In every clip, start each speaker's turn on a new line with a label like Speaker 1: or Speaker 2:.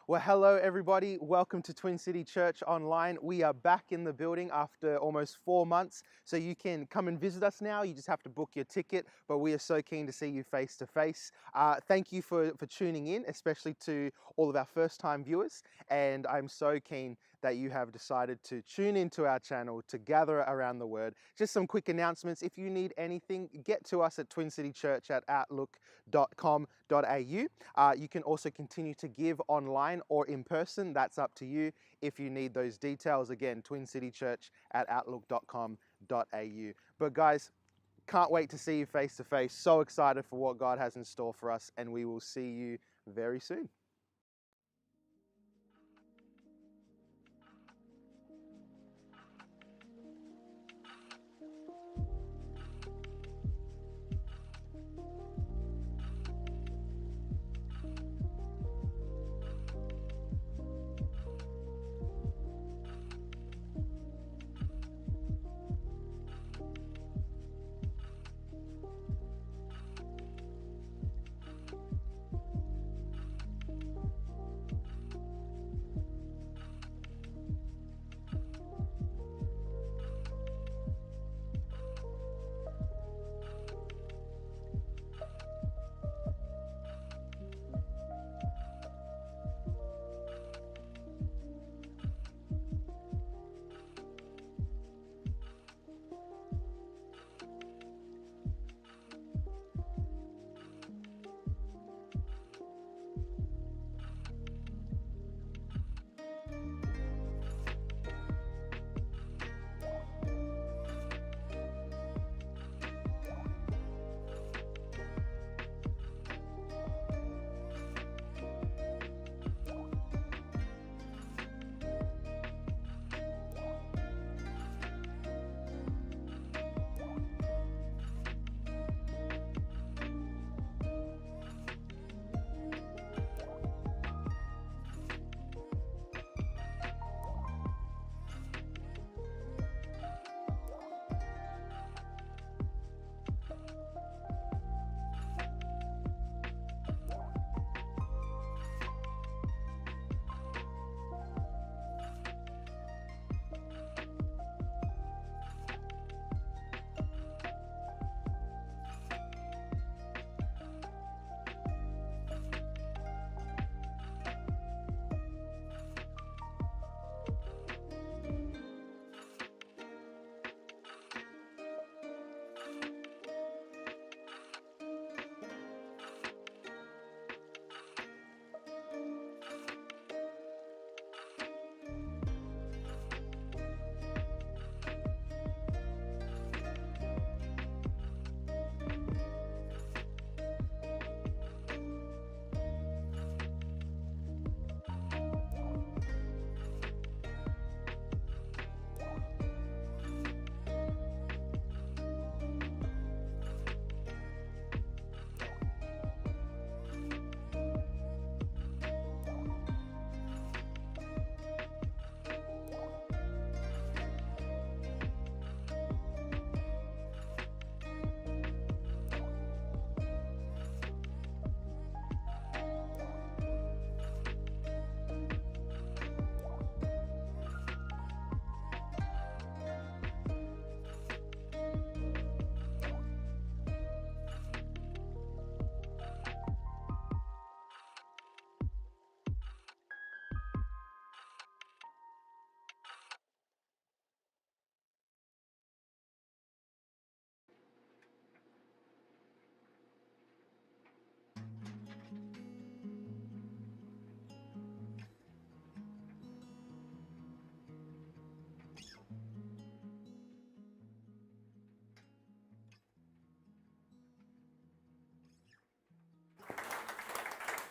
Speaker 1: Well, hello everybody. Welcome to Twin City Church Online. We are back in the building after almost 4 months, so you can come and visit us now. You just have to book your ticket, but we are so keen to see you face to face. Thank you for tuning in, especially to all of our first time viewers, and I'm so keen that you have decided to tune into our channel to gather around the Word. Just some quick announcements. If you need anything, get to us at twincitychurch@outlook.com.au. You can also continue to give online or in person. That's up to you. If you need those details, again, twincitychurch@outlook.com.au. But guys, can't wait to see you face to face. So excited for what God has in store for us, and we will see you very soon.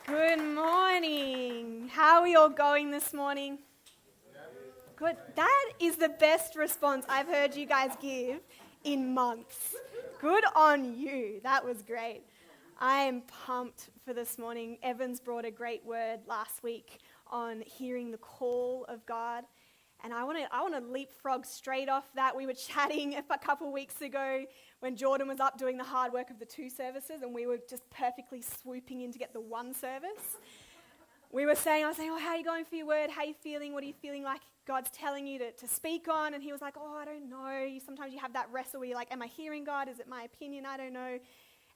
Speaker 2: Good morning. How are we all going this morning? Good. That is the best response I've heard you guys give in months. Good on you. That was great. I am pumped for this morning. Evans brought a great word last week on hearing the call of God. And I want to leapfrog straight off that. We were chatting a couple weeks ago when Jordan was up doing the hard work of the 2 services, and we were just perfectly swooping in to get the 1 service. I was saying, oh, how are you going for your word? How are you feeling? What are you feeling like God's telling you to speak on? And he was like, oh, I don't know. Sometimes you have that wrestle where you're like, am I hearing God? Is it my opinion? I don't know.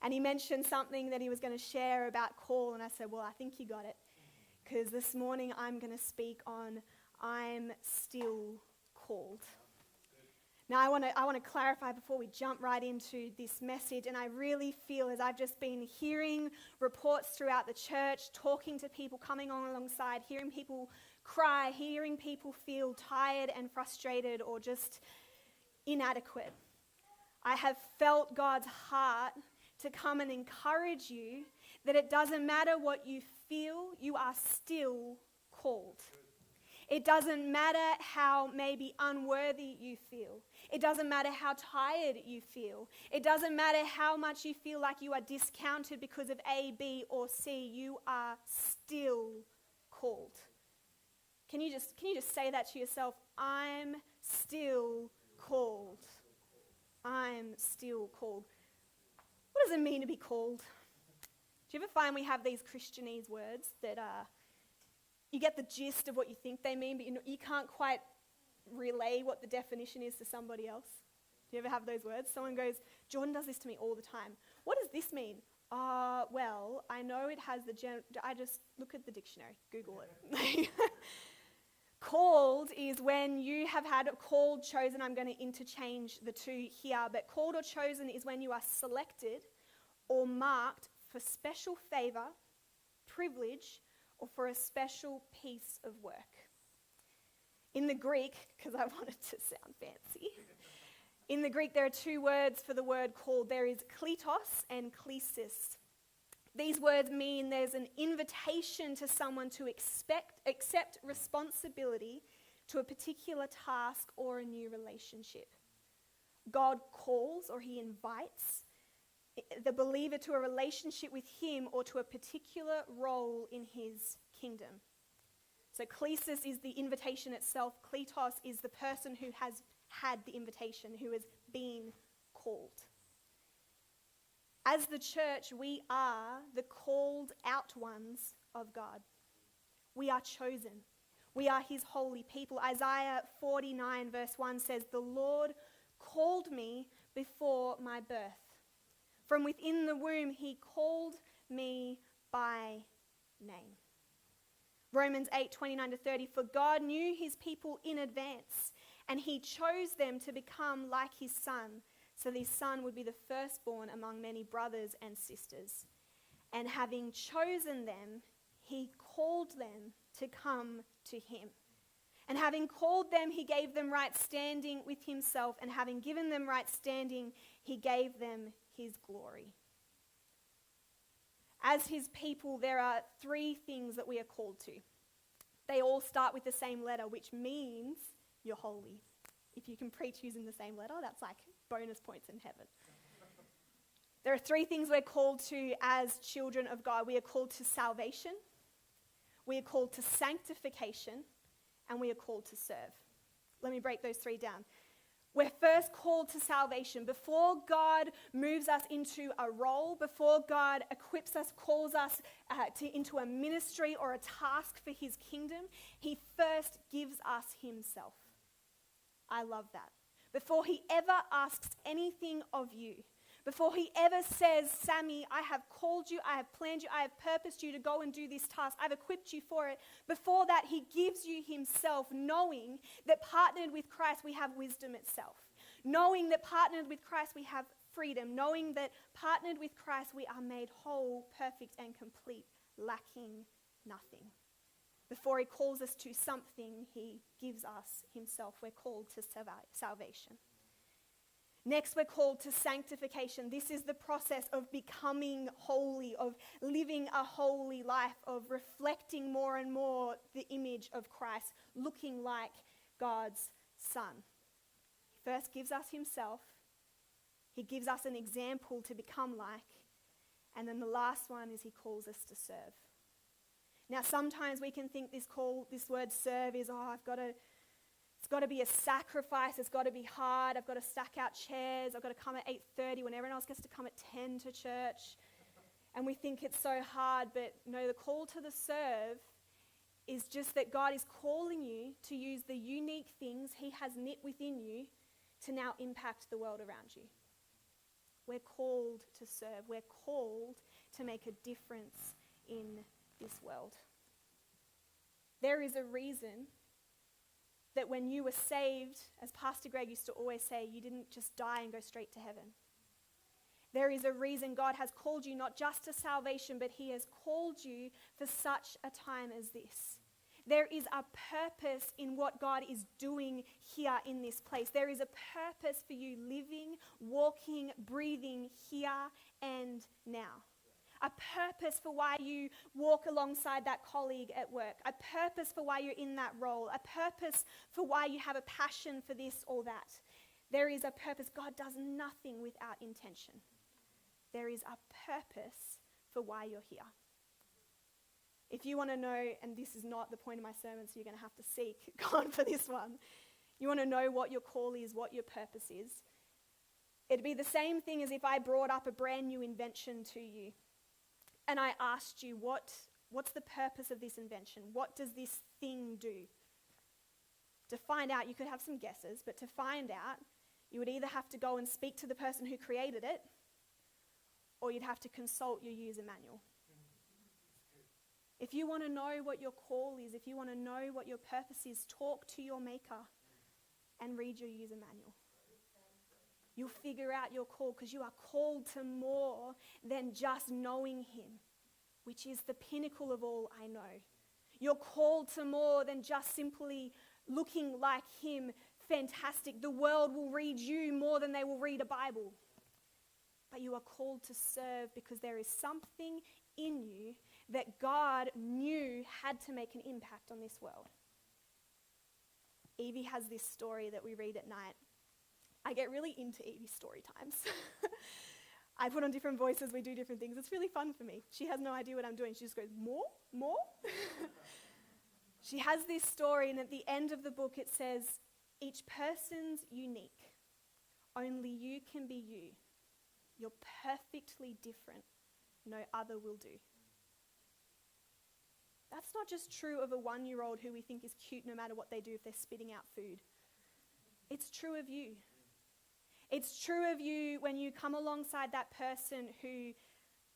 Speaker 2: And he mentioned something that he was going to share about call. And I said, well, I think you got it. Because this morning I'm going to speak on I'm still called. Now, I want to clarify before we jump right into this message, and I really feel as I've just been hearing reports throughout the church, talking to people, coming on alongside, hearing people cry, hearing people feel tired and frustrated or just inadequate. I have felt God's heart to come and encourage you that it doesn't matter what you feel, you are still called. It doesn't matter how maybe unworthy you feel. It doesn't matter how tired you feel. It doesn't matter how much you feel like you are discounted because of A, B, or C. You are still called. Can you just say that to yourself? I'm still called. I'm still called. What does it mean to be called? Do you ever find we have these Christianese words that you get the gist of what you think they mean, but you can't quite relay what the definition is to somebody else? Do you ever have those words? Someone goes, Jordan does this to me all the time. What does this mean? Well, I know it has I just look at the dictionary, Google it. Called is when you have had called, chosen. I'm going to interchange the two here, but called or chosen is when you are selected or marked for special favor, privilege, or for a special piece of work. In the Greek, because I wanted to sound fancy, in the Greek there are two words for the word called. There is kletos and klesis. These words mean there's an invitation to someone to accept responsibility to a particular task or a new relationship. God calls or he invites the believer to a relationship with him or to a particular role in his kingdom. So klesis is the invitation itself. Kletos is the person who has had the invitation, who has been called. As the church, we are the called out ones of God. We are chosen. We are his holy people. Isaiah 49 verse 1 says, "The Lord called me before my birth. From within the womb, he called me by name." Romans 8:29-30, "For God knew his people in advance, and he chose them to become like his son, so his son would be the firstborn among many brothers and sisters. And having chosen them, he called them to come to him. And having called them, he gave them right standing with himself. And having given them right standing, he gave them his glory." As his people, there are three things that we are called to. They all start with the same letter, which means you're holy. If you can preach using the same letter, that's like bonus points in heaven. There are three things we're called to as children of God. We are called to salvation, we are called to sanctification, and we are called to serve. Let me break those three down. We're first called to salvation. Before God moves us into a role, before God equips us, calls us into a ministry or a task for his kingdom, he first gives us himself. I love that. Before he ever asks anything of you, before he ever says, "Sammy, I have called you, I have planned you, I have purposed you to go and do this task, I've equipped you for it," before that he gives you himself, knowing that partnered with Christ we have wisdom itself, knowing that partnered with Christ we have freedom, knowing that partnered with Christ we are made whole, perfect and complete, lacking nothing. Before he calls us to something, he gives us himself. We're called to salvation. Next, we're called to sanctification. This is the process of becoming holy, of living a holy life, of reflecting more and more the image of Christ, looking like God's Son. He first gives us himself. He gives us an example to become like. And then the last one is he calls us to serve. Now, sometimes we can think this word serve is, it's got to be a sacrifice, it's got to be hard, I've got to stack out chairs, I've got to come at 8:30 when everyone else gets to come at 10 to church. And we think it's so hard, but no, the call to the serve is just that God is calling you to use the unique things he has knit within you to now impact the world around you. We're called to serve. We're called to make a difference in this world. There is a reason that when you were saved, as Pastor Greg used to always say, you didn't just die and go straight to heaven. There is a reason God has called you not just to salvation, but he has called you for such a time as this. There is a purpose in what God is doing here in this place. There is a purpose for you living, walking, breathing here and now. A purpose for why you walk alongside that colleague at work. A purpose for why you're in that role. A purpose for why you have a passion for this or that. There is a purpose. God does nothing without intention. There is a purpose for why you're here. If you want to know, and this is not the point of my sermon, so you're going to have to seek God for this one. You want to know what your call is, what your purpose is. It'd be the same thing as if I brought up a brand new invention to you. And I asked you, what's the purpose of this invention? What does this thing do? To find out, you could have some guesses, but to find out, you would either have to go and speak to the person who created it, or you'd have to consult your user manual. If you want to know what your call is, if you want to know what your purpose is, talk to your maker and read your user manual. You'll figure out your call, because you are called to more than just knowing him, which is the pinnacle of all I know. You're called to more than just simply looking like him. Fantastic. The world will read you more than they will read a Bible. But you are called to serve because there is something in you that God knew had to make an impact on this world. Evie has this story that we read at night. I get really into Evie's story times. I put on different voices, we do different things. It's really fun for me. She has no idea what I'm doing. She just goes, more? She has this story, and at the end of the book it says, each person's unique. Only you can be you. You're perfectly different. No other will do. That's not just true of a 1-year-old who we think is cute no matter what they do if they're spitting out food. It's true of you. It's true of you when you come alongside that person who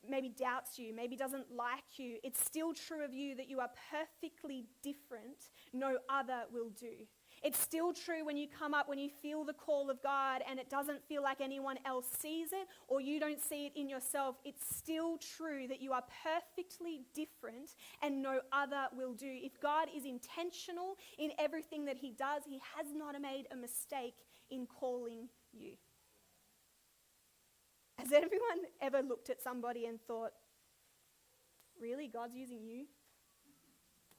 Speaker 2: maybe doubts you, maybe doesn't like you. It's still true of you that you are perfectly different. No other will do. It's still true when you come up, when you feel the call of God and it doesn't feel like anyone else sees it or you don't see it in yourself. It's still true that you are perfectly different and no other will do. If God is intentional in everything that he does, he has not made a mistake in calling you. Has everyone ever looked at somebody and thought, really, God's using you?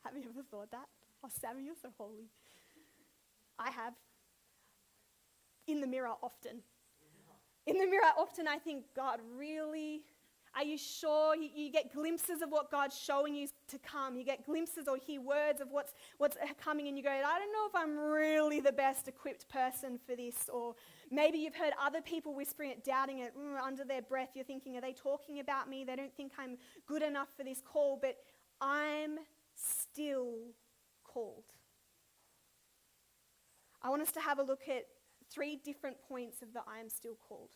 Speaker 2: Have you ever thought that? Oh, Sammy, you're so holy. I have. In the mirror often. In the mirror often I think, God, really? Are you sure? You get glimpses of what God's showing you to come. You get glimpses or hear words of what's coming and you go, I don't know if I'm really the best equipped person for this. Or maybe you've heard other people whispering it, doubting it under their breath. You're thinking, are they talking about me? They don't think I'm good enough for this call, but I'm still called. I want us to have a look at 3 different points of the I am still called.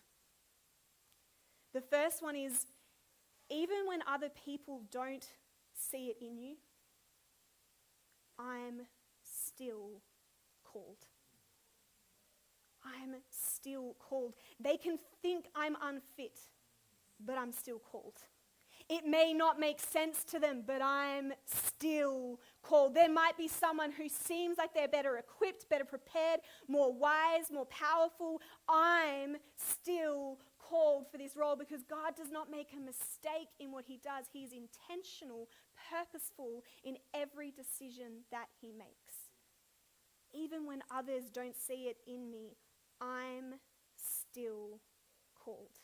Speaker 2: The first one is, even when other people don't see it in you, I'm still called. I'm still called. They can think I'm unfit, but I'm still called. It may not make sense to them, but I'm still called. There might be someone who seems like they're better equipped, better prepared, more wise, more powerful. I'm still called for this role because God does not make a mistake in what he does. He is intentional, purposeful in every decision that he makes. Even when others don't see it in me, I'm still called.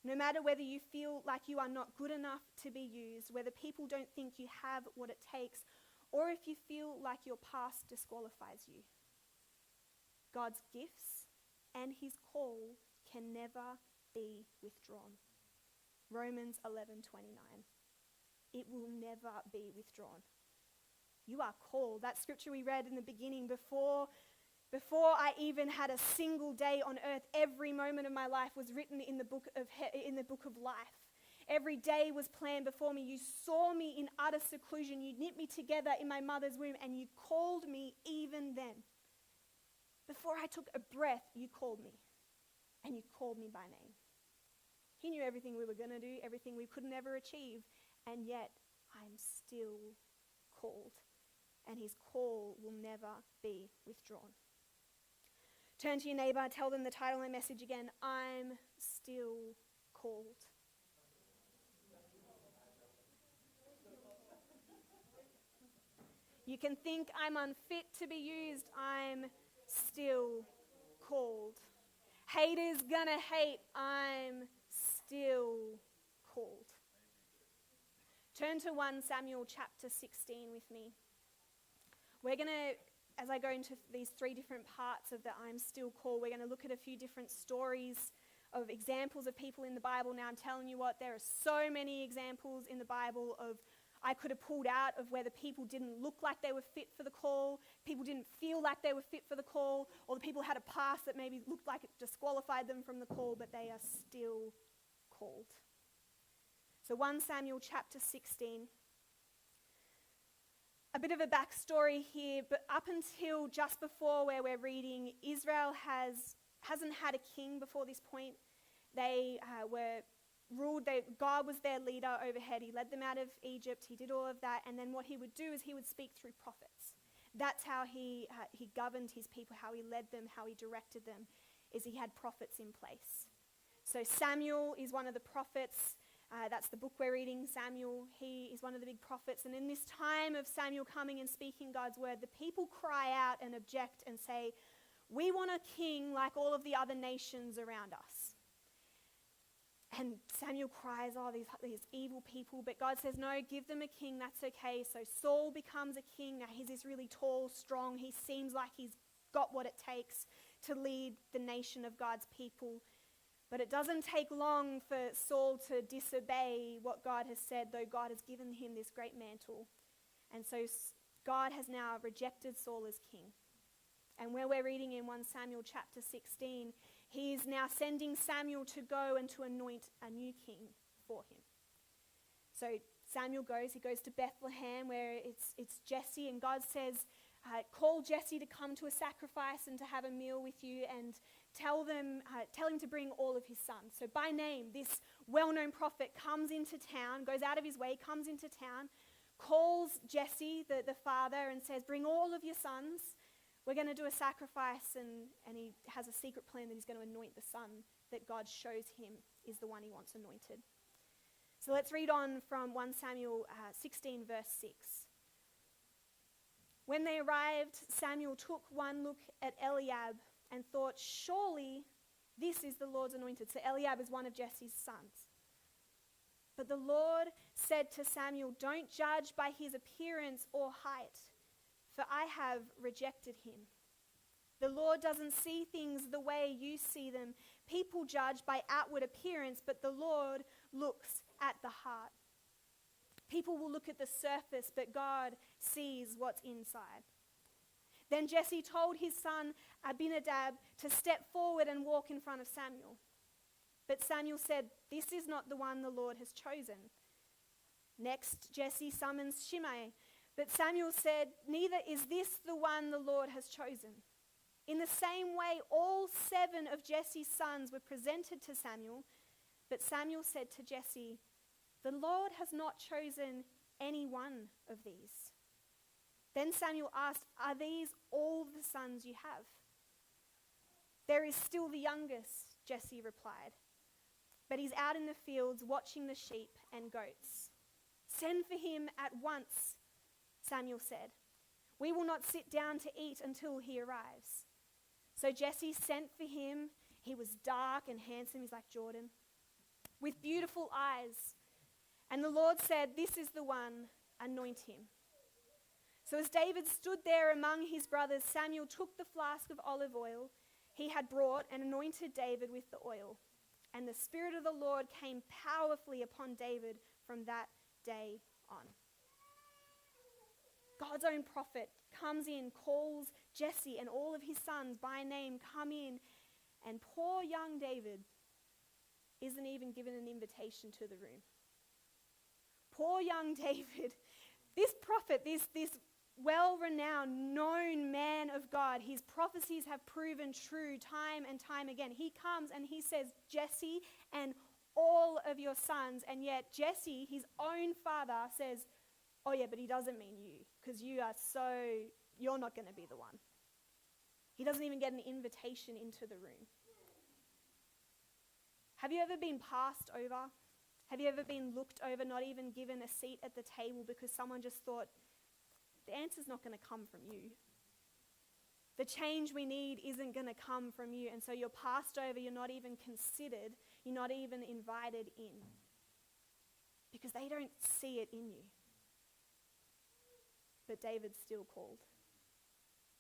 Speaker 2: No matter whether you feel like you are not good enough to be used, whether people don't think you have what it takes, or if you feel like your past disqualifies you, God's gifts and his call can never be withdrawn. Romans 11:29. it will never be withdrawn. You are called. That scripture we read in the beginning, before I even had a single day on earth, every moment of my life was written in the book of life. Every day was planned before me. You saw me in utter seclusion. You knit me together in my mother's womb, and you called me even then. Before I took a breath, you called me, and you called me by name. He knew everything we were going to do, everything we could never achieve, and yet I'm still called, and his call will never be withdrawn. Turn to your neighbor, tell them the title of my message again, I'm still called. You can think I'm unfit to be used, I'm still called. Haters gonna hate, I'm still called. Turn to 1 Samuel chapter 16 with me. We're going to, as I go into these 3 different parts of the I'm still called, we're going to look at a few different stories of examples of people in the Bible. Now I'm telling you what, there are so many examples in the Bible of I could have pulled out of where the people didn't look like they were fit for the call, people didn't feel like they were fit for the call, or the people had a past that maybe looked like it disqualified them from the call, but they are still called. So 1 Samuel chapter 16. A bit of a backstory here, but up until just before where we're reading, Israel hasn't had a king before this point. They were ruled, God was their leader overhead. He led them out of Egypt, he did all of that, and then what he would do is he would speak through prophets. That's how he governed his people, how he led them, how he directed them, is he had prophets in place. So Samuel is one of the prophets. That's the book we're reading, Samuel. He is one of the big prophets. And in this time of Samuel coming and speaking God's word, the people cry out and object and say, we want a king like all of the other nations around us. And Samuel cries, these evil people. But God says, no, give them a king, that's okay. So Saul becomes a king. Now he's this really tall, strong. He seems like he's got what it takes to lead the nation of God's people. But it doesn't take long for Saul to disobey what God has said, though God has given him this great mantle. And so God has now rejected Saul as king. And where we're reading in 1 Samuel chapter 16, he is now sending Samuel to go and to anoint a new king for him. So Samuel goes to Bethlehem where it's Jesse, and God says, call Jesse to come to a sacrifice and to have a meal with you, and tell him to bring all of his sons. So by name, this well-known prophet comes into town, goes out of his way, comes into town, calls Jesse, the father, and says, bring all of your sons. We're going to do a sacrifice, and he has a secret plan that he's going to anoint the son that God shows him is the one he wants anointed. So let's read on from 1 Samuel 16 verse 6. When they arrived, Samuel took one look at Eliab and thought, surely this is the Lord's anointed. So Eliab is one of Jesse's sons. But the Lord said to Samuel, don't judge by his appearance or height, for I have rejected him. The Lord doesn't see things the way you see them. People judge by outward appearance, but the Lord looks at the heart. People will look at the surface, but God sees what's inside. Then Jesse told his son Abinadab to step forward and walk in front of Samuel. But Samuel said, this is not the one the Lord has chosen. Next, Jesse summons Shimei. But Samuel said, neither is this the one the Lord has chosen. In the same way, all 7 of Jesse's sons were presented to Samuel. But Samuel said to Jesse, the Lord has not chosen any one of these. Then Samuel asked, are these all the sons you have? There is still the youngest, Jesse replied. But he's out in the fields watching the sheep and goats. Send for him at once, Samuel said. We will not sit down to eat until he arrives. So Jesse sent for him. He was dark and handsome, he's like Jordan, with beautiful eyes. And the Lord said, this is the one, anoint him. So as David stood there among his brothers, Samuel took the flask of olive oil he had brought and anointed David with the oil. And the Spirit of the Lord came powerfully upon David from that day on. God's own prophet comes in, calls Jesse and all of his sons by name, come in, and poor young David isn't even given an invitation to the room. Poor young David, this prophet, this well-renowned, known man of God, his prophecies have proven true time and time again. He comes and he says, Jesse and all of your sons, and yet Jesse, his own father, says, oh yeah, but he doesn't mean you, because you're not going to be the one. He doesn't even get an invitation into the room. Have you ever been passed over? Have you ever been looked over, not even given a seat at the table because someone just thought, the answer's not going to come from you. The change we need isn't going to come from you, and so you're passed over, you're not even considered, you're not even invited in, because they don't see it in you. But David's still called.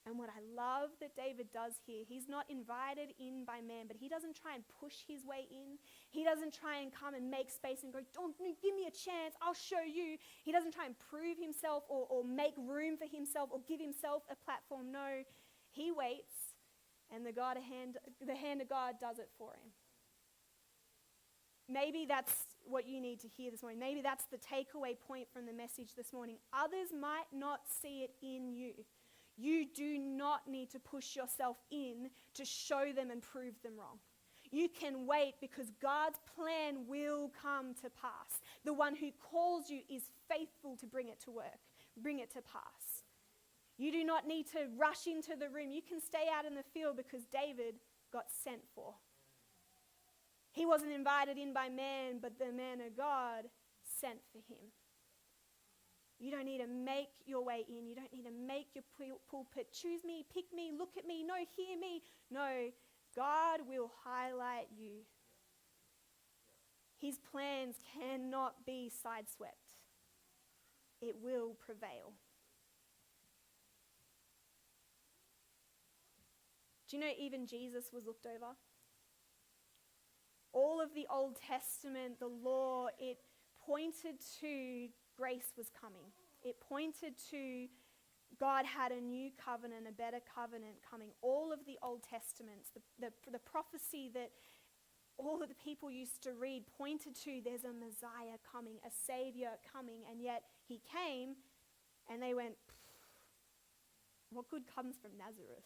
Speaker 2: And what I love that David does here, he's not invited in by man, but he doesn't try and push his way in. He doesn't try and come and make space and go, don't give me a chance, I'll show you. He doesn't try and prove himself or make room for himself or give himself a platform. No, he waits, and the hand of God does it for him. Maybe that's what you need to hear this morning. Maybe that's the takeaway point from the message this morning. Others might not see it in you. You do not need to push yourself in to show them and prove them wrong. You can wait because God's plan will come to pass. The one who calls you is faithful to bring it to work, bring it to pass. You do not need to rush into the room. You can stay out in the field because David got sent for. He wasn't invited in by man, but the man of God sent for him. You don't need to make your way in. You don't need to make your pulpit. Choose me, pick me, look at me. No, hear me. No, God will highlight you. His plans cannot be sideswept. It will prevail. Do you know even Jesus was looked over? All of the Old Testament, the law, it pointed to grace was coming. It pointed to God had a new covenant, a better covenant coming. All of the Old Testaments, the prophecy that all of the people used to read pointed to there's a Messiah coming, a Savior coming, and yet he came and they went, what good comes from Nazareth?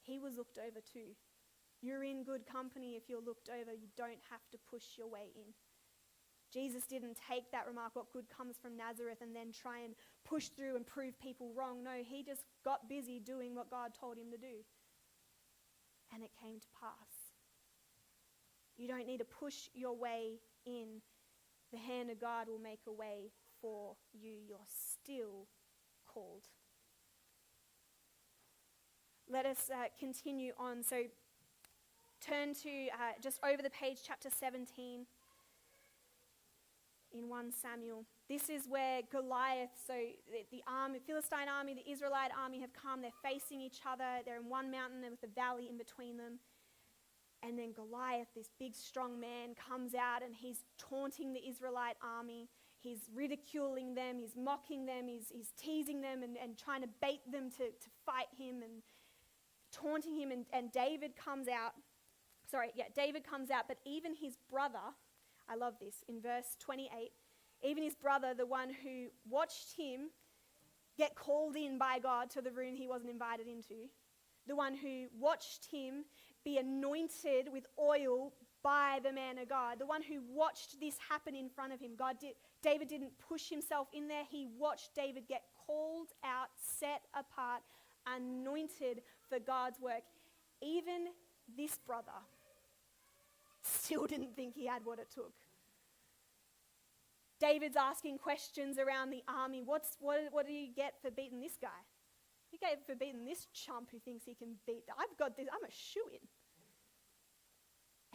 Speaker 2: He was looked over too. You're in good company if you're looked over. You don't have to push your way in. Jesus didn't take that remark, what good comes from Nazareth, and then try and push through and prove people wrong. No, he just got busy doing what God told him to do. And it came to pass. You don't need to push your way in. The hand of God will make a way for you. You're still called. Let us continue on. So turn to just over the page, chapter 17. In 1 Samuel. This is where Goliath, so the army, Philistine army, the Israelite army have come. They're facing each other. They're in one mountain with a valley in between them. And then Goliath, this big strong man, comes out and he's taunting the Israelite army. He's ridiculing them. He's mocking them. He's teasing them and trying to bait them to fight him and taunting him. And David comes out. David comes out, but even his brother, I love this, in verse 28, even his brother, the one who watched him get called in by God to the room he wasn't invited into, the one who watched him be anointed with oil by the man of God, the one who watched this happen in front of him. David didn't push himself in there. He watched David get called out, set apart, anointed for God's work. Even this brother still didn't think he had what it took. David's asking questions around the army. What do you get for beating this guy? You get for beating this chump who thinks he can beat. I've got this. I'm a shoo-in.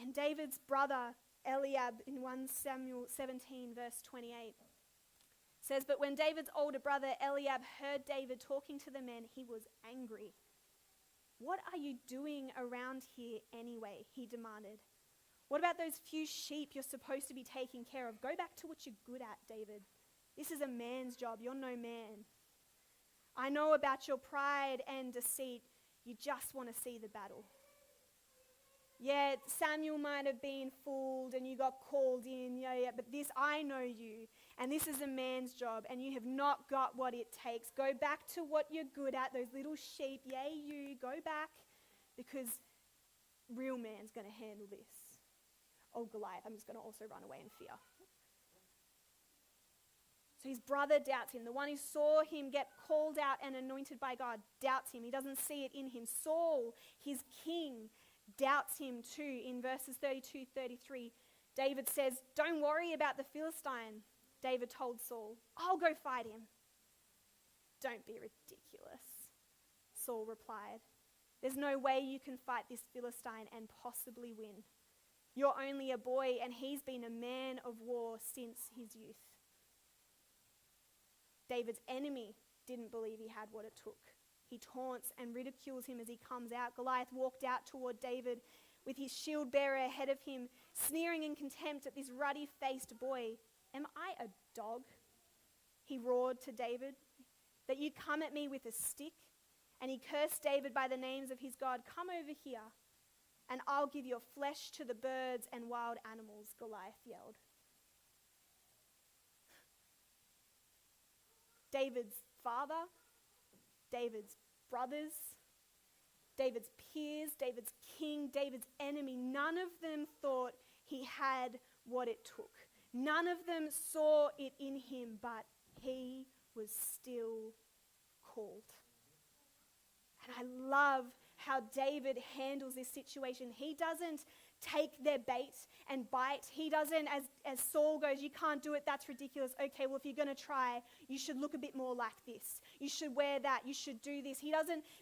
Speaker 2: And David's brother Eliab in 1 Samuel 17 verse 28 says, but when David's older brother Eliab heard David talking to the men, he was angry. What are you doing around here anyway? He demanded. What about those few sheep you're supposed to be taking care of? Go back to what you're good at, David. This is a man's job. You're no man. I know about your pride and deceit. You just want to see the battle. Yeah, Samuel might have been fooled and you got called in. Yeah, but this, I know you. And this is a man's job and you have not got what it takes. Go back to what you're good at, those little sheep. Yay, you. Go back because real man's going to handle this. Oh, Goliath, I'm just going to also run away in fear. So his brother doubts him. The one who saw him get called out and anointed by God doubts him. He doesn't see it in him. Saul, his king, doubts him too. In verses 32, 33, David says, "Don't worry about the Philistine," David told Saul. "I'll go fight him." "Don't be ridiculous," Saul replied. "There's no way you can fight this Philistine and possibly win. You're only a boy and he's been a man of war since his youth." David's enemy didn't believe he had what it took. He taunts and ridicules him as he comes out. Goliath walked out toward David with his shield bearer ahead of him, sneering in contempt at this ruddy-faced boy. "Am I a dog?" he roared to David, "that you come at me with a stick?" And he cursed David by the names of his God. "Come over here, and I'll give your flesh to the birds and wild animals," Goliath yelled. David's father, David's brothers, David's peers, David's king, David's enemy, none of them thought he had what it took. None of them saw it in him, but he was still called. And I love how David handles this situation. He doesn't take their bait and bite. He doesn't, as Saul goes, "You can't do it, that's ridiculous." "Okay, well, if you're going to try, you should look a bit more like this. You should wear that. You should do this."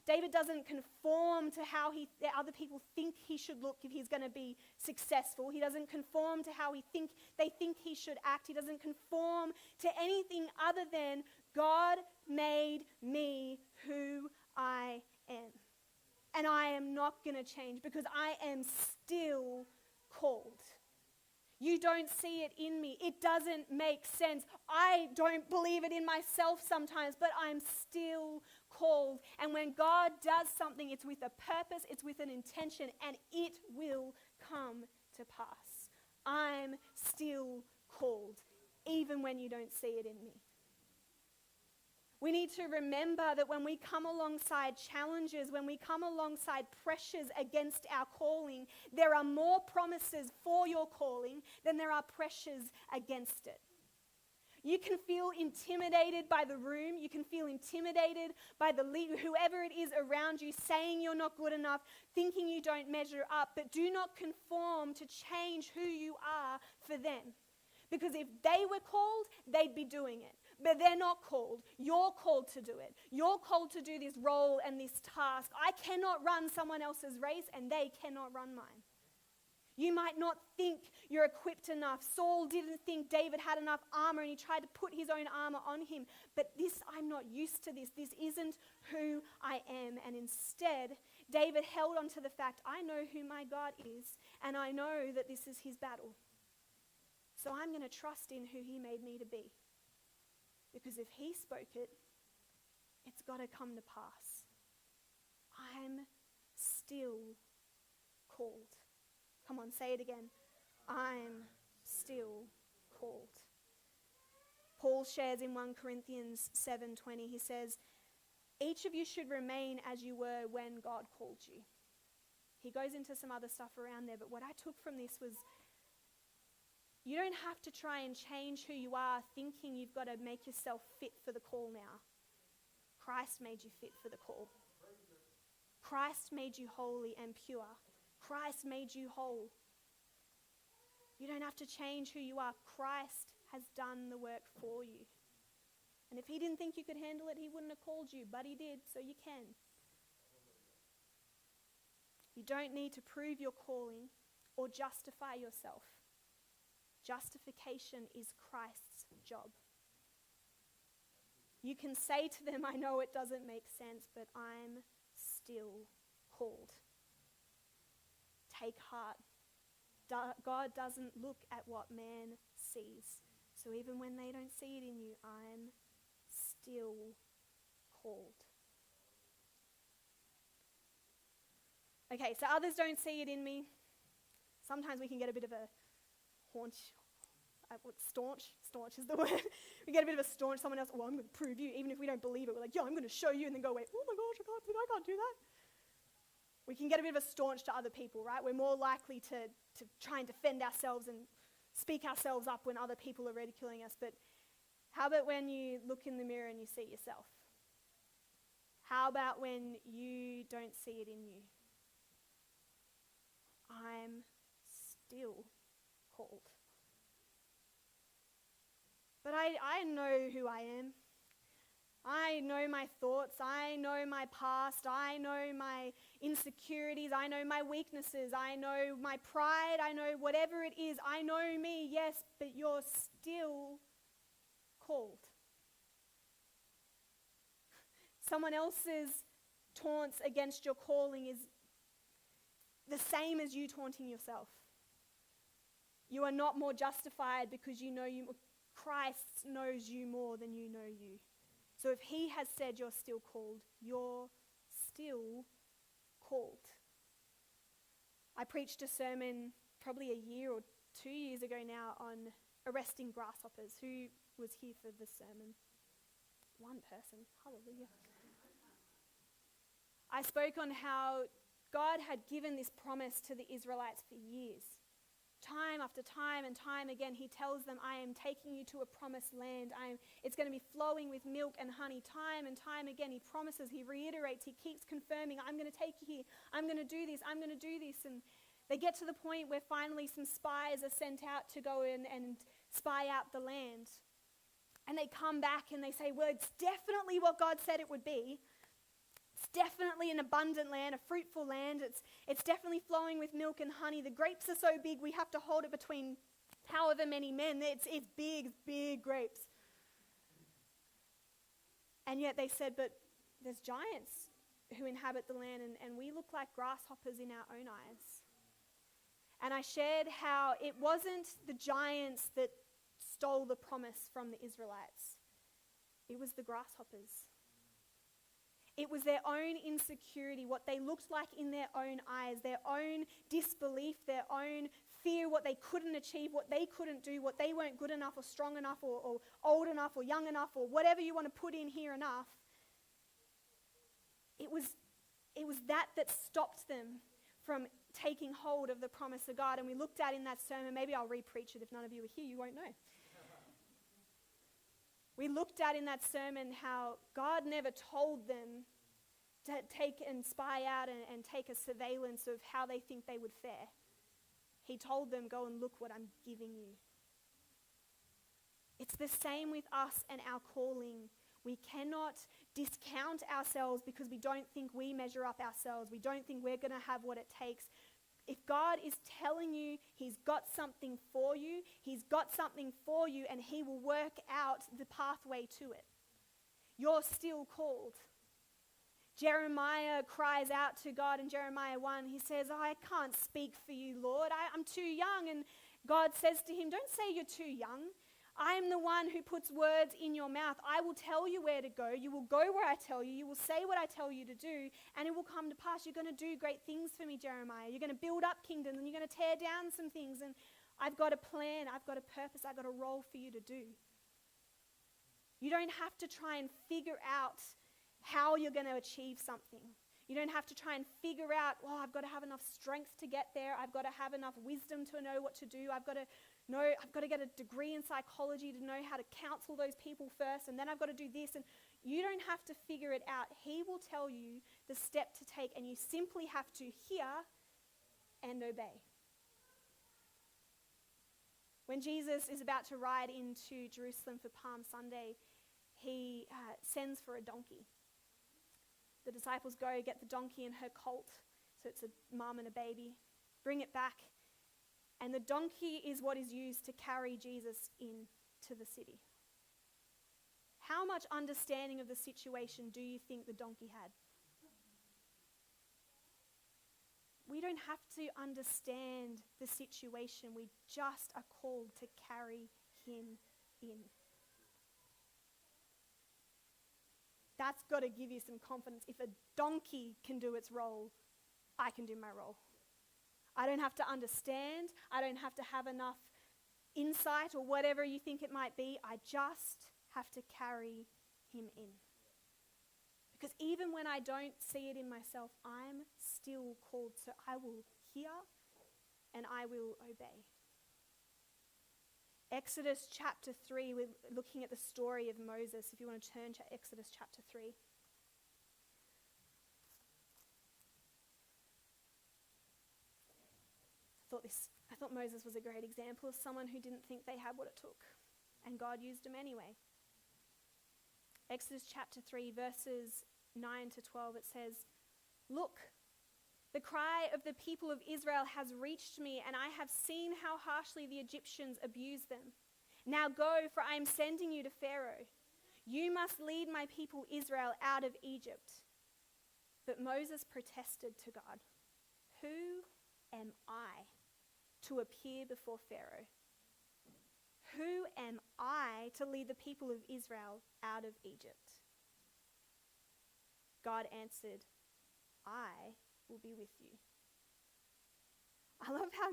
Speaker 2: David doesn't conform to how the other people think he should look if he's going to be successful. He doesn't conform to how they think he should act. He doesn't conform to anything other than, "God made me who I am. And I am not going to change because I am still called. You don't see it in me. It doesn't make sense. I don't believe it in myself sometimes, but I'm still called. And when God does something, it's with a purpose, it's with an intention, and it will come to pass. I'm still called, even when you don't see it in me. We need to remember that when we come alongside challenges, when we come alongside pressures against our calling, there are more promises for your calling than there are pressures against it. You can feel intimidated by the room. You can feel intimidated by whoever it is around you saying you're not good enough, thinking you don't measure up, but do not conform to change who you are for them. Because if they were called, they'd be doing it. But they're not called. You're called to do it. You're called to do this role and this task. I cannot run someone else's race and they cannot run mine. You might not think you're equipped enough. Saul didn't think David had enough armor and he tried to put his own armor on him. But I'm not used to this. This isn't who I am. And instead, David held on to the fact, I know who my God is and I know that this is his battle. So I'm going to trust in who he made me to be. Because if he spoke it, it's got to come to pass. I'm still called. Come on, say it again. I'm still called. Paul shares in 1 Corinthians 7:20, he says, each of you should remain as you were when God called you. He goes into some other stuff around there, but what I took from this was, you don't have to try and change who you are thinking you've got to make yourself fit for the call now. Christ made you fit for the call. Christ made you holy and pure. Christ made you whole. You don't have to change who you are. Christ has done the work for you. And if he didn't think you could handle it, he wouldn't have called you, but he did, so you can. You don't need to prove your calling or justify yourself. Justification is Christ's job. You can say to them, I know it doesn't make sense, but I'm still called. Take heart. God doesn't look at what man sees. So even when they don't see it in you, I'm still called. Okay, so others don't see it in me. Sometimes we can get a bit of a staunch is the word. We get a bit of a staunch, someone else, well, I'm going to prove you. Even if we don't believe it, we're like, yeah, I'm going to show you, and then go away, oh my gosh, I can't do that. We can get a bit of a staunch to other people, right? We're more likely to try and defend ourselves and speak ourselves up when other people are ridiculing us. But how about when you look in the mirror and you see yourself? How about when you don't see it in you? I'm still called. But I know who I am. I know my thoughts. I know my past. I know my insecurities. I know my weaknesses. I know my pride. I know whatever it is. I know me, yes, but you're still called. Someone else's taunts against your calling is the same as you taunting yourself. You are not more justified because you know you. Christ knows you more than you know you. So if he has said you're still called, you're still called. I preached a sermon probably a year or 2 years ago now on arresting grasshoppers. Who was here for the sermon? One person. Hallelujah. I spoke on how God had given this promise to the Israelites for years. Time after time and time again, he tells them, I am taking you to a promised land. It's going to be flowing with milk and honey. Time and time again, he promises, he reiterates, he keeps confirming, I'm going to take you here. I'm going to do this. I'm going to do this. And they get to the point where finally some spies are sent out to go in and spy out the land. And they come back and they say, well, it's definitely what God said it would be. It's definitely an abundant land, a fruitful land. It's definitely flowing with milk and honey. The grapes are so big, we have to hold it between however many men. It's big grapes. And yet they said, but there's giants who inhabit the land, and we look like grasshoppers in our own eyes. And I shared how it wasn't the giants that stole the promise from the Israelites. It was the grasshoppers. It was their own insecurity, what they looked like in their own eyes, their own disbelief, their own fear, what they couldn't achieve, what they couldn't do, what they weren't good enough or strong enough or old enough or young enough or whatever you want to put in here enough. It was that stopped them from taking hold of the promise of God. And we looked at in that sermon, maybe I'll re-preach it if none of you are here, you won't know. We looked at in that sermon how God never told them to take and spy out and take a surveillance of how they think they would fare. He told them, go and look what I'm giving you. It's the same with us and our calling. We cannot discount ourselves because we don't think we measure up ourselves. We don't think we're going to have what it takes. If God is telling you he's got something for you, he's got something for you, and he will work out the pathway to it. You're still called. Jeremiah cries out to God in Jeremiah 1. He says, I can't speak for you, Lord. I'm too young. And God says to him, don't say you're too young. I'm the one who puts words in your mouth. I will tell you where to go. You will go where I tell you. You will say what I tell you to do, and it will come to pass. You're going to do great things for me, Jeremiah. You're going to build up kingdoms, and you're going to tear down some things. And I've got a plan. I've got a purpose. I've got a role for you to do. You don't have to try and figure out how you're going to achieve something. You don't have to try and figure out, I've got to have enough strength to get there. I've got to have enough wisdom to know what to do. I've got to get a degree in psychology to know how to counsel those people first, and then I've got to do this. And you don't have to figure it out. He will tell you the step to take, and you simply have to hear and obey. When Jesus is about to ride into Jerusalem for Palm Sunday, he sends for a donkey. The disciples go get the donkey and her colt, so it's a mum and a baby, bring it back. And the donkey is what is used to carry Jesus into the city. How much understanding of the situation do you think the donkey had? We don't have to understand the situation. We just are called to carry him in. That's got to give you some confidence. If a donkey can do its role, I can do my role. I don't have to understand. I don't have to have enough insight or whatever you think it might be. I just have to carry him in. Because even when I don't see it in myself, I'm still called. So I will hear and I will obey. Exodus chapter 3, we're looking at the story of Moses. If you want to turn to Exodus chapter 3. I thought Moses was a great example of someone who didn't think they had what it took. And God used him anyway. Exodus chapter 3, verses 9 to 12, it says, "Look, the cry of the people of Israel has reached me, and I have seen how harshly the Egyptians abuse them. Now go, for I am sending you to Pharaoh. You must lead my people Israel out of Egypt." But Moses protested to God, "Who am I to appear before Pharaoh? Who am I to lead the people of Israel out of Egypt?" God answered, "I will be with you." I love how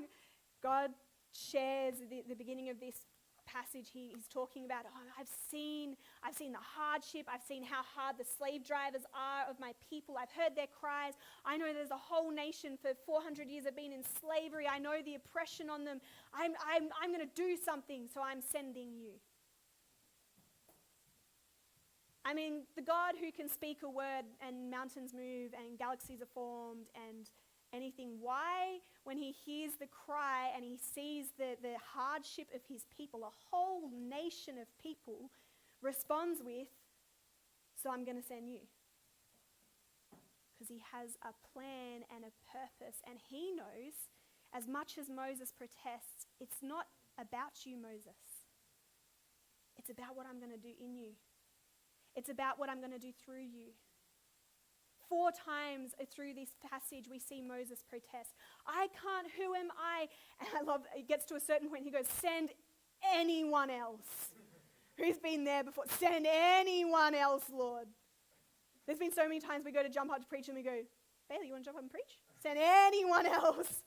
Speaker 2: God shares the beginning of this passage. He's talking about, I've seen the hardship. I've seen how hard the slave drivers are of my people. I've heard their cries. I know there's a whole nation for 400 years have been in slavery. I know the oppression on them. I'm going to do something, so I'm sending you. I mean, the God who can speak a word and mountains move and galaxies are formed and anything, why, when he hears the cry and he sees the hardship of his people, a whole nation of people, responds with, "So I'm going to send you"? Because he has a plan and a purpose, and he knows, as much as Moses protests, it's not about you, Moses. It's about what I'm going to do in you. It's about what I'm going to do through you. 4 times through this passage, we see Moses protest. "I can't, who am I?" And I love, it gets to a certain point, he goes, "Send anyone else who's been there before. Send anyone else, Lord." There's been so many times we go to jump up to preach and we go, "Bailey, you want to jump up and preach?" Send anyone else.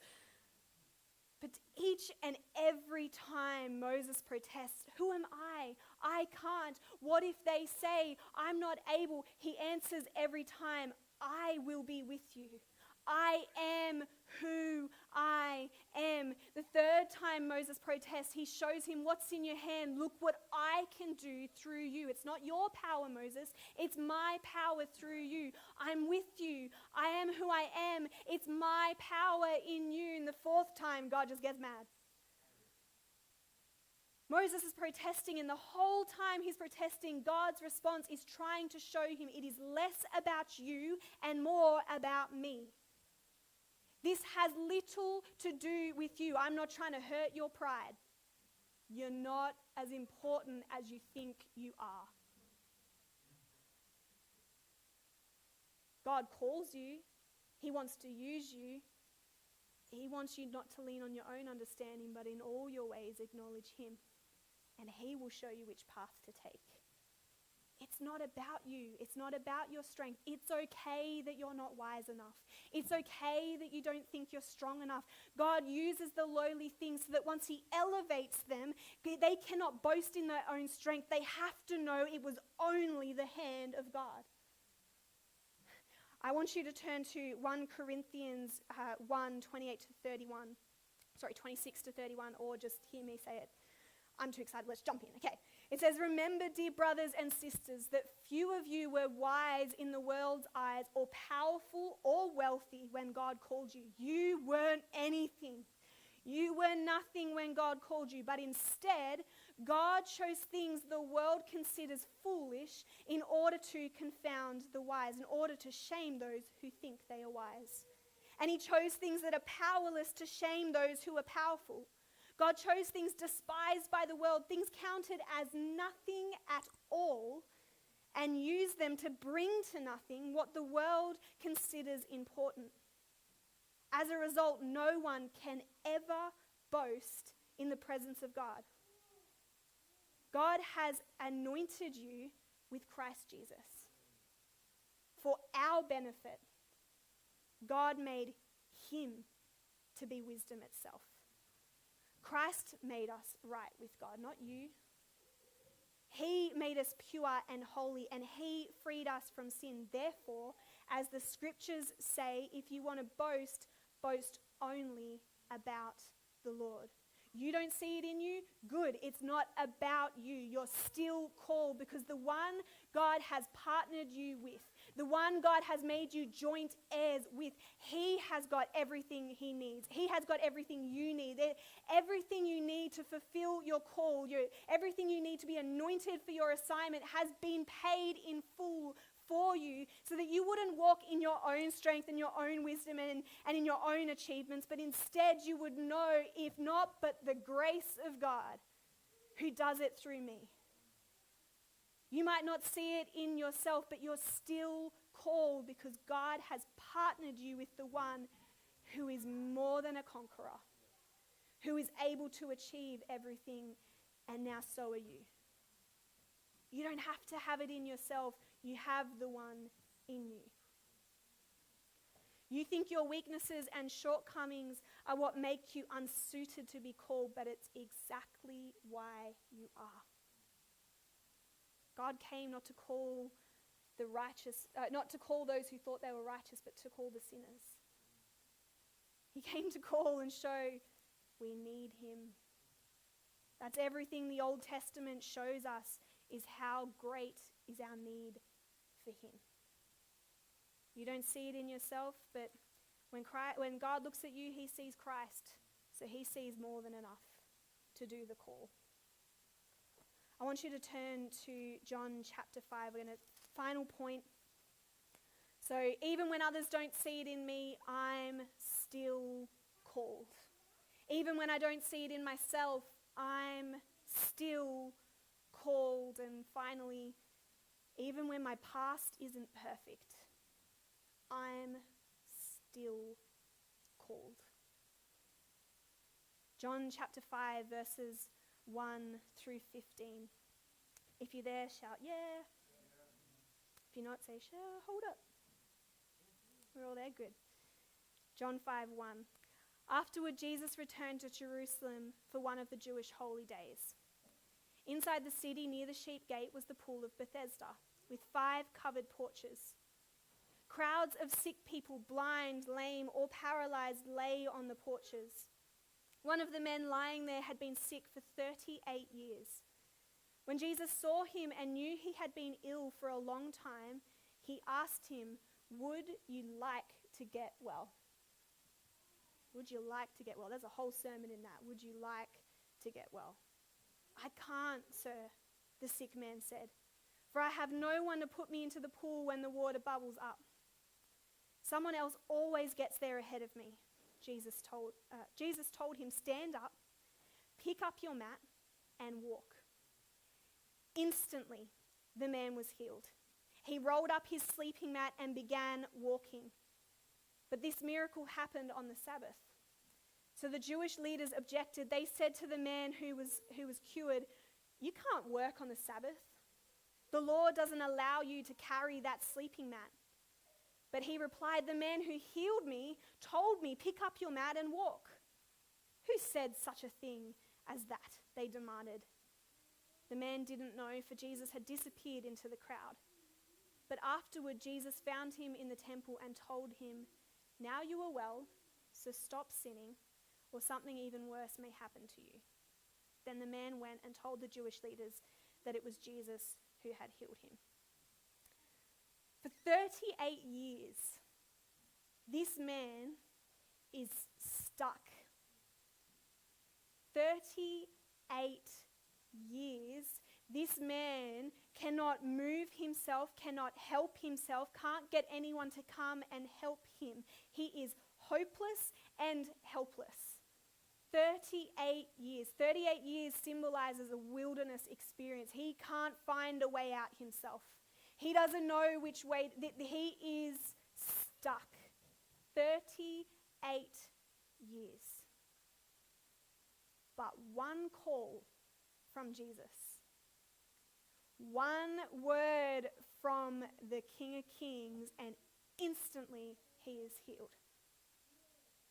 Speaker 2: But each and every time Moses protests, "Who am I? I can't. What if they say I'm not able?" He answers every time, "I will be with you. I am who I am." The 3rd time Moses protests, he shows him, "What's in your hand? Look what I can do through you. It's not your power, Moses. It's my power through you. I'm with you. I am who I am. It's my power in you." And the 4th time, God just gets mad. Moses is protesting, and the whole time he's protesting, God's response is trying to show him it is less about you and more about me. This has little to do with you. I'm not trying to hurt your pride. You're not as important as you think you are. God calls you. He wants to use you. He wants you not to lean on your own understanding, but in all your ways acknowledge him. And he will show you which path to take. It's not about you. It's not about your strength. It's okay that you're not wise enough. It's okay that you don't think you're strong enough. God uses the lowly things so that once he elevates them, they cannot boast in their own strength. They have to know it was only the hand of God. I want you to turn to 1 Corinthians 1, 28 to 31. Sorry, 26 to 31, or just hear me say it. I'm too excited. Let's jump in. Okay. It says, "Remember, dear brothers and sisters, that few of you were wise in the world's eyes or powerful or wealthy when God called you. You weren't anything. You were nothing when God called you, but instead, God chose things the world considers foolish in order to confound the wise, in order to shame those who think they are wise. And he chose things that are powerless to shame those who are powerful. God chose things despised by the world, things counted as nothing at all, and used them to bring to nothing what the world considers important. As a result, no one can ever boast in the presence of God. God has anointed you with Christ Jesus. For our benefit, God made him to be wisdom itself. Christ made us right with God, not you. He made us pure and holy, and he freed us from sin. Therefore, as the scriptures say, if you want to boast, boast only about the Lord. You don't see it in you? Good. It's not about you. You're still called because the one God has partnered you with, the one God has made you joint heirs with, he has got everything he needs. He has got everything you need. Everything you need to fulfill your call, everything you need to be anointed for your assignment has been paid in full for you so that you wouldn't walk in your own strength and your own wisdom and in your own achievements, but instead you would know, if not, but the grace of God who does it through me. You might not see it in yourself, but you're still called because God has partnered you with the one who is more than a conqueror, who is able to achieve everything, and now so are you. You don't have to have it in yourself. You have the one in you. You think your weaknesses and shortcomings are what make you unsuited to be called, but it's exactly why you are. God came not to call the righteous, not to call those who thought they were righteous, but to call the sinners. He came to call and show we need him. That's everything the Old Testament shows us, is how great is our need for him. You don't see it in yourself, but when God looks at you, he sees Christ. So he sees more than enough to do the call. I want you to turn to John chapter 5. We're going to, final point. So even when others don't see it in me, I'm still called. Even when I don't see it in myself, I'm still called. And finally, even when my past isn't perfect, I'm still called. John chapter 5 verses 1 through 15. If you're there, shout, yeah. If you're not, say, sure, hold up. We're all there, good. John 5:1. Afterward, Jesus returned to Jerusalem for one of the Jewish holy days. Inside the city, near the sheep gate, was the pool of Bethesda, with 5 covered porches. Crowds of sick people, blind, lame, or paralyzed, lay on the porches. One of the men lying there had been sick for 38 years. When Jesus saw him and knew he had been ill for a long time, he asked him, "Would you like to get well?" Would you like to get well? There's a whole sermon in that. Would you like to get well? "I can't, sir," the sick man said, "for I have no one to put me into the pool when the water bubbles up. Someone else always gets there ahead of me." Jesus told him, "Stand up, pick up your mat, and walk." Instantly, the man was healed. He rolled up his sleeping mat and began walking. But this miracle happened on the Sabbath. So the Jewish leaders objected. They said to the man who was cured, "You can't work on the Sabbath. The law doesn't allow you to carry that sleeping mat." But he replied, "The man who healed me told me, 'Pick up your mat and walk.'" "Who said such a thing as that?" they demanded. The man didn't know, for Jesus had disappeared into the crowd. But afterward, Jesus found him in the temple and told him, "Now you are well, so stop sinning, or something even worse may happen to you." Then the man went and told the Jewish leaders that it was Jesus who had healed him. For 38 years, this man is stuck. 38 years. This man cannot move himself, cannot help himself, can't get anyone to come and help him. He is hopeless and helpless. 38 years. 38 years symbolizes a wilderness experience. He can't find a way out himself. He doesn't know which way. He is stuck. 38 8 years. But one call from Jesus, one word from the King of Kings, and instantly he is healed.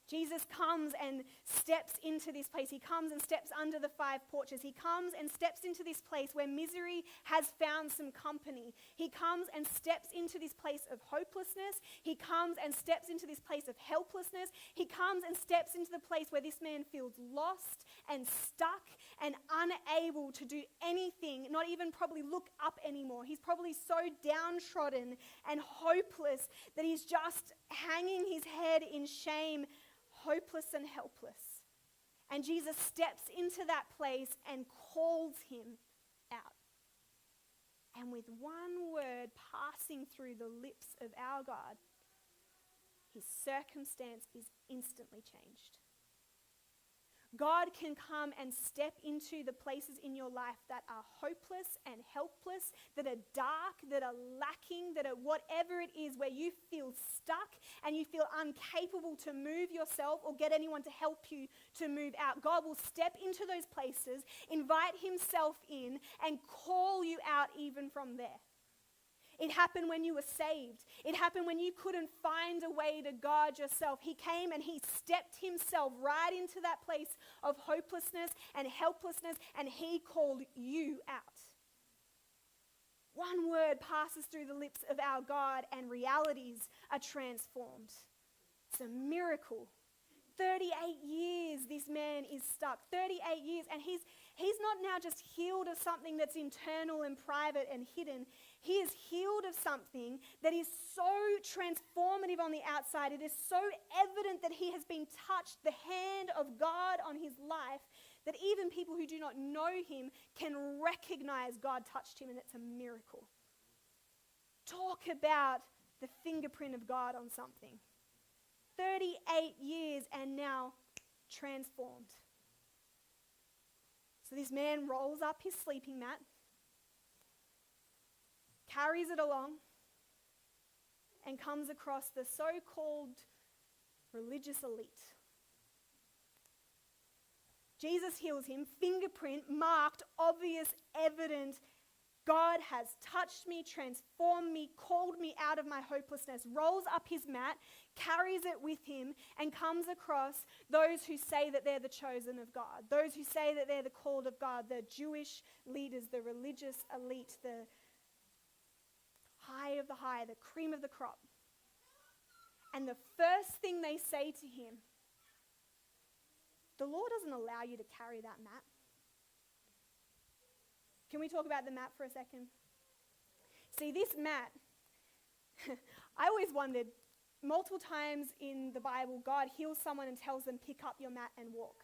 Speaker 2: Jesus comes and steps into this place. He comes and steps under the 5 porches. He comes and steps into this place where misery has found some company. He comes and steps into this place of hopelessness. He comes and steps into this place of helplessness. He comes and steps into the place where this man feels lost and stuck and unable to do anything, not even probably look up anymore. He's probably so downtrodden and hopeless that he's just hanging his head in shame, hopeless and helpless. And Jesus steps into that place and calls him out. And with one word passing through the lips of our God, his circumstance is instantly changed. God can come and step into the places in your life that are hopeless and helpless, that are dark, that are lacking, that are whatever it is, where you feel stuck and you feel incapable to move yourself or get anyone to help you to move out. God will step into those places, invite himself in, and call you out even from there. It happened when you were saved. It happened when you couldn't find a way to guard yourself. He came and he stepped himself right into that place of hopelessness and helplessness, and he called you out. One word passes through the lips of our God and realities are transformed. It's a miracle. 38 years this man is stuck. 38 years, and he's not now just healed of something that's internal and private and hidden. He is healed of something that is so transformative on the outside. It is so evident that he has been touched, the hand of God on his life, that even people who do not know him can recognize God touched him, and it's a miracle. Talk about the fingerprint of God on something. 38 years and now transformed. So this man rolls up his sleeping mat, carries it along, and comes across the so-called religious elite. Jesus heals him, fingerprint, marked, obvious, evident. God has touched me, transformed me, called me out of my hopelessness, rolls up his mat, carries it with him, and comes across those who say that they're the chosen of God, those who say that they're the called of God, the Jewish leaders, the religious elite, the high of the high, the cream of the crop. And the first thing they say to him, the law doesn't allow you to carry that mat. Can we talk about the mat for a second? See, this mat, I always wondered, multiple times in the Bible, God heals someone and tells them, pick up your mat and walk.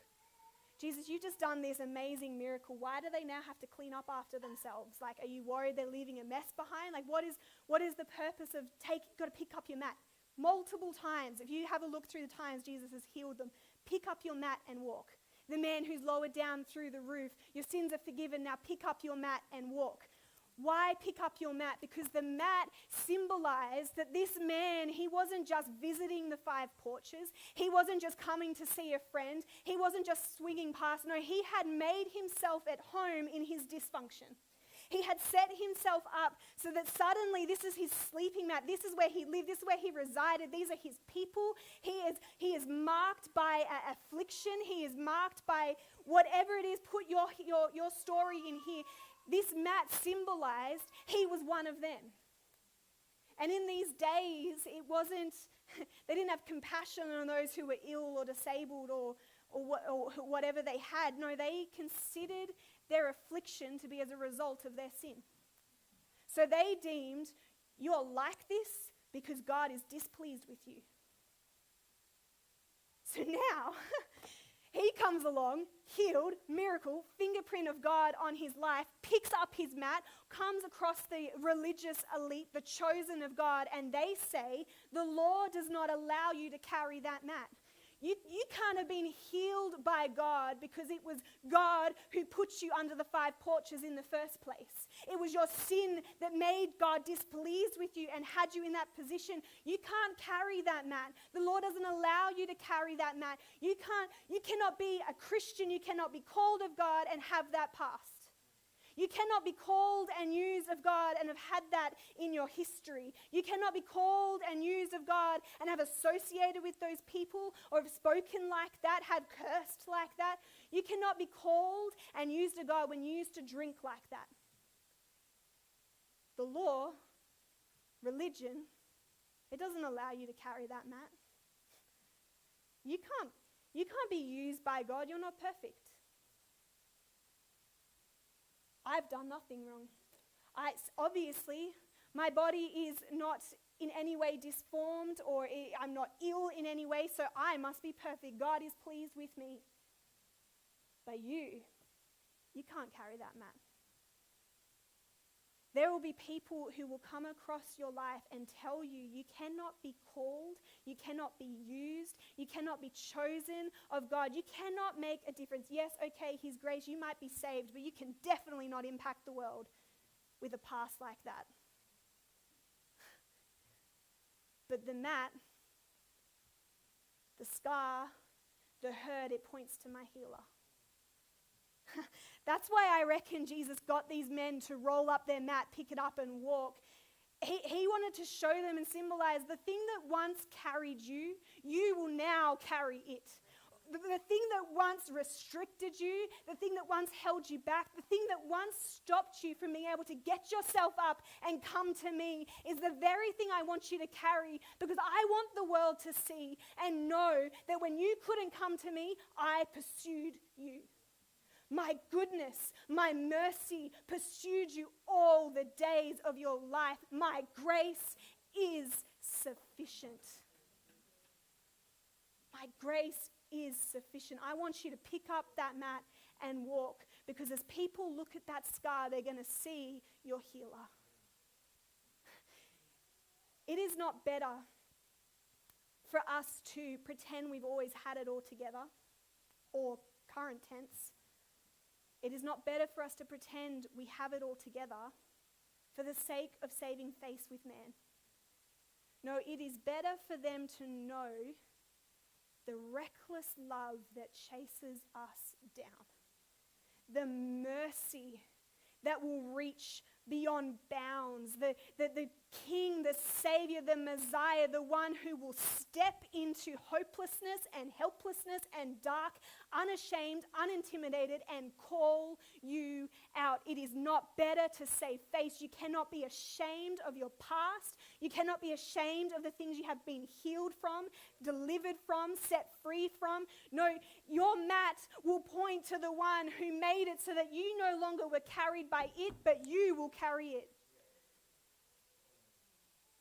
Speaker 2: Jesus, you've just done this amazing miracle. Why do they now have to clean up after themselves? Like, are you worried they're leaving a mess behind? Like, what is the purpose of got to pick up your mat? Multiple times, if you have a look through the times Jesus has healed them, pick up your mat and walk. The man who's lowered down through the roof, your sins are forgiven, now pick up your mat and walk. Why pick up your mat? Because the mat symbolized that this man, he wasn't just visiting the 5 porches. He wasn't just coming to see a friend. He wasn't just swinging past. No, he had made himself at home in his dysfunction. He had set himself up so that suddenly this is his sleeping mat. This is where he lived. This is where he resided. These are his people. He is marked by affliction. He is marked by whatever it is. Put your story in here. This mat symbolized he was one of them. And in these days, it wasn't, they didn't have compassion on those who were ill or disabled or whatever they had. No, they considered their affliction to be as a result of their sin. So they deemed, you're like this because God is displeased with you. So now, he comes along, healed, miracle, fingerprint of God on his life, picks up his mat, comes across the religious elite, the chosen of God, and they say, the law does not allow you to carry that mat. You can't have been healed by God because it was God who put you under the 5 porches in the first place. It was your sin that made God displeased with you and had you in that position. You can't carry that mat. The Lord doesn't allow you to carry that mat. You cannot be a Christian, you cannot be called of God and have that past. You cannot be called and used of God and have had that in your history. You cannot be called and used of God and have associated with those people or have spoken like that, have cursed like that. You cannot be called and used of God when you used to drink like that. The law, religion, it doesn't allow you to carry that mat. You can't be used by God. You're not perfect. I've done nothing wrong. Obviously, my body is not in any way disformed or I'm not ill in any way, so I must be perfect. God is pleased with me. But you can't carry that mat. There will be people who will come across your life and tell you you cannot be called, you cannot be used, you cannot be chosen of God. You cannot make a difference. Yes, okay, His grace, you might be saved, but you can definitely not impact the world with a past like that. But the mat, the scar, the hurt, it points to my healer. That's why I reckon Jesus got these men to roll up their mat, pick it up and walk. He wanted to show them and symbolize the thing that once carried you, you will now carry it. The thing that once restricted you, the thing that once held you back, the thing that once stopped you from being able to get yourself up and come to me is the very thing I want you to carry, because I want the world to see and know that when you couldn't come to me, I pursued you. My goodness, my mercy pursued you all the days of your life. My grace is sufficient. My grace is sufficient. I want you to pick up that mat and walk, because as people look at that scar, they're going to see your healer. It is not better for us to pretend we've always had it all together, or current tense. It is not better for us to pretend we have it all together for the sake of saving face with man. No, it is better for them to know the reckless love that chases us down. The mercy that will reach beyond bounds. The King, the Savior, the Messiah, the one who will step into hopelessness and helplessness and dark, unashamed, unintimidated, and call you out. It is not better to save face. You cannot be ashamed of your past. You cannot be ashamed of the things you have been healed from, delivered from, set free from. No, your mat will point to the one who made it so that you no longer were carried by it, but you will carry it.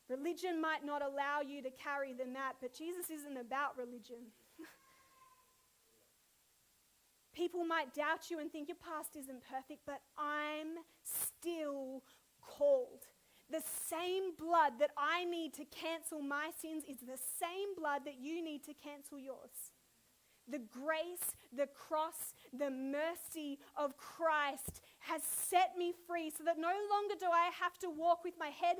Speaker 2: Religion might not allow you to carry the mat, but Jesus isn't about religion. People might doubt you and think your past isn't perfect, but I'm still called. The same blood that I need to cancel my sins is the same blood that you need to cancel yours. The grace, the cross, the mercy of Christ has set me free so that no longer do I have to walk with my head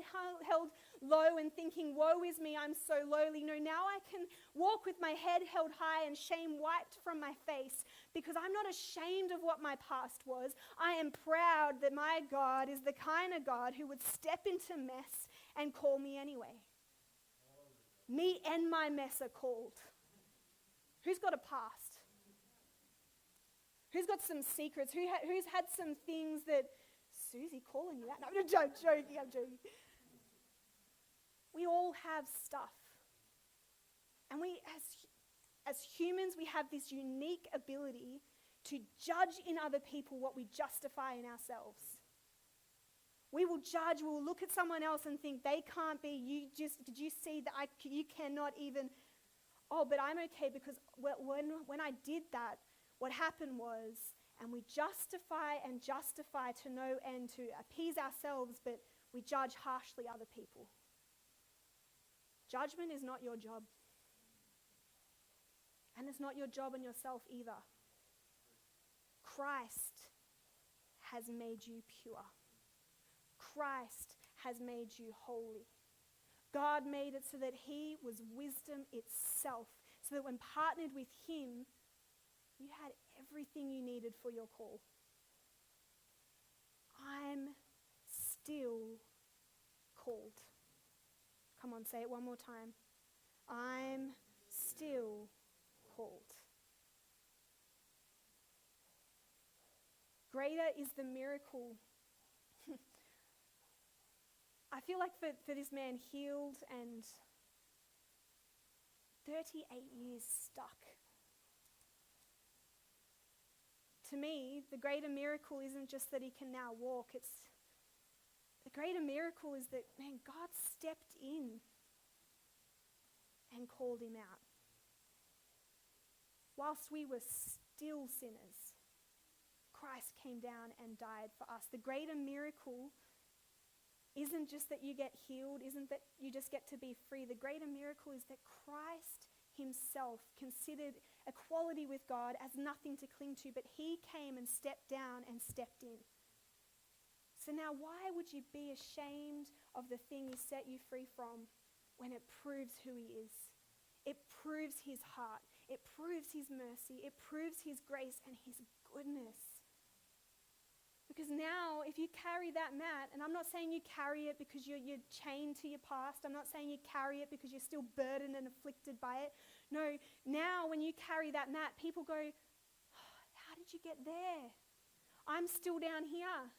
Speaker 2: held low and thinking, woe is me, I'm so lowly. No, now I can walk with my head held high and shame wiped from my face, because I'm not ashamed of what my past was. I am proud that my God is the kind of God who would step into mess and call me anyway. Me and my mess are called. Who's got a past? Who's got some secrets? Who's had some things that, Susie calling you out? No, I'm joking. We all have stuff. And we, as humans, we have this unique ability to judge in other people what we justify in ourselves. We will judge, we will look at someone else and think they can't be, did you see that you cannot even... Oh, but I'm okay because when I did that, what happened was, and we justify to no end to appease ourselves, but we judge harshly other people. Judgment is not your job. And it's not your job on yourself either. Christ has made you pure. Christ has made you holy. God made it so that he was wisdom itself, so that when partnered with him, you had everything you needed for your call. I'm still called. Come on, say it one more time. I'm still called. Greater is the miracle. I feel like for this man, healed and 38 years stuck. To me, the greater miracle isn't just that he can now walk. The greater miracle is that, man, God stepped in and called him out. Whilst we were still sinners, Christ came down and died for us. The greater miracle isn't just that you get healed, isn't that you just get to be free. The greater miracle is that Christ himself considered equality with God as nothing to cling to, but he came and stepped down and stepped in. So now why would you be ashamed of the thing he set you free from when it proves who he is? It proves his heart. It proves his mercy. It proves his grace and his goodness. Because now, if you carry that mat, and I'm not saying you carry it because you're chained to your past. I'm not saying you carry it because you're still burdened and afflicted by it. No, now when you carry that mat, people go, oh, how did you get there? I'm still down here.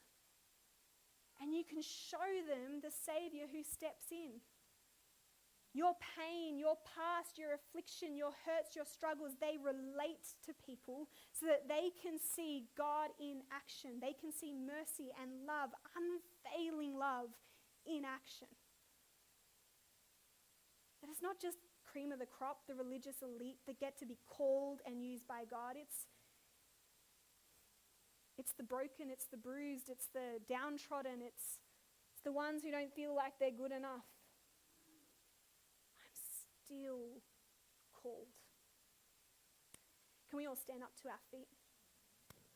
Speaker 2: And you can show them the Savior who steps in. Your pain, your past, your affliction, your hurts, your struggles, they relate to people so that they can see God in action. They can see mercy and love, unfailing love in action. That it's not just cream of the crop, the religious elite that get to be called and used by God. It's the broken, it's the bruised, it's the downtrodden, it's the ones who don't feel like they're good enough. Still called. Can we all stand up to our feet?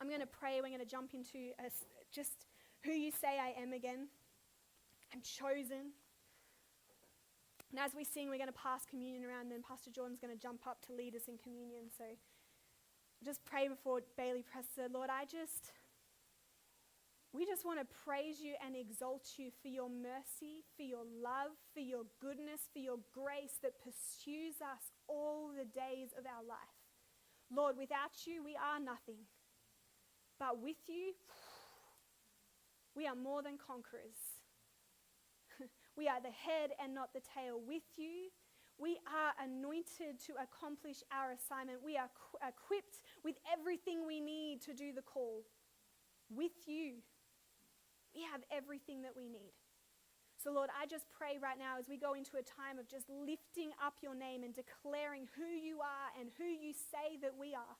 Speaker 2: I'm going to pray. We're going to jump into just who you say I am again. I'm chosen. And as we sing, we're going to pass communion around, and then Pastor Jordan's going to jump up to lead us in communion. So just pray before Bailey presses her. Lord, we just want to praise you and exalt you for your mercy, for your love, for your goodness, for your grace that pursues us all the days of our life. Lord, without you, we are nothing. But with you, we are more than conquerors. We are the head and not the tail. With you, we are anointed to accomplish our assignment. We are equipped with everything we need to do the call. With you, we have everything that we need. So Lord, I just pray right now as we go into a time of just lifting up your name and declaring who you are and who you say that we are.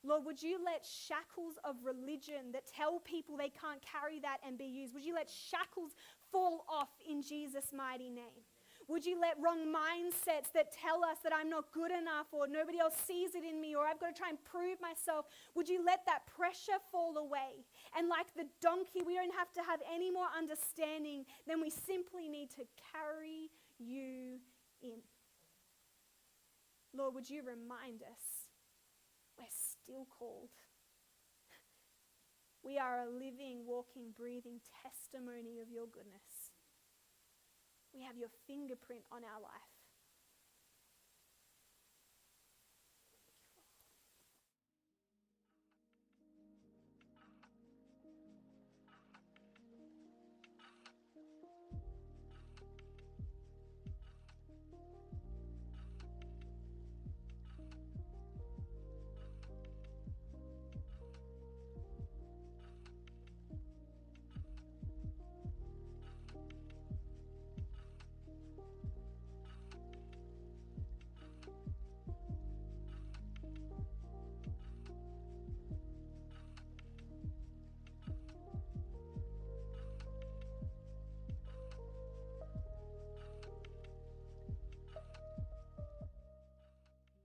Speaker 2: Lord, would you let shackles of religion that tell people they can't carry that and be used, would you let shackles fall off in Jesus' mighty name? Would you let wrong mindsets that tell us that I'm not good enough or nobody else sees it in me or I've got to try and prove myself, would you let that pressure fall away? And like the donkey, we don't have to have any more understanding than we simply need to carry you in. Lord, would you remind us we're still called. We are a living, walking, breathing testimony of your goodness. We have your fingerprint on our life.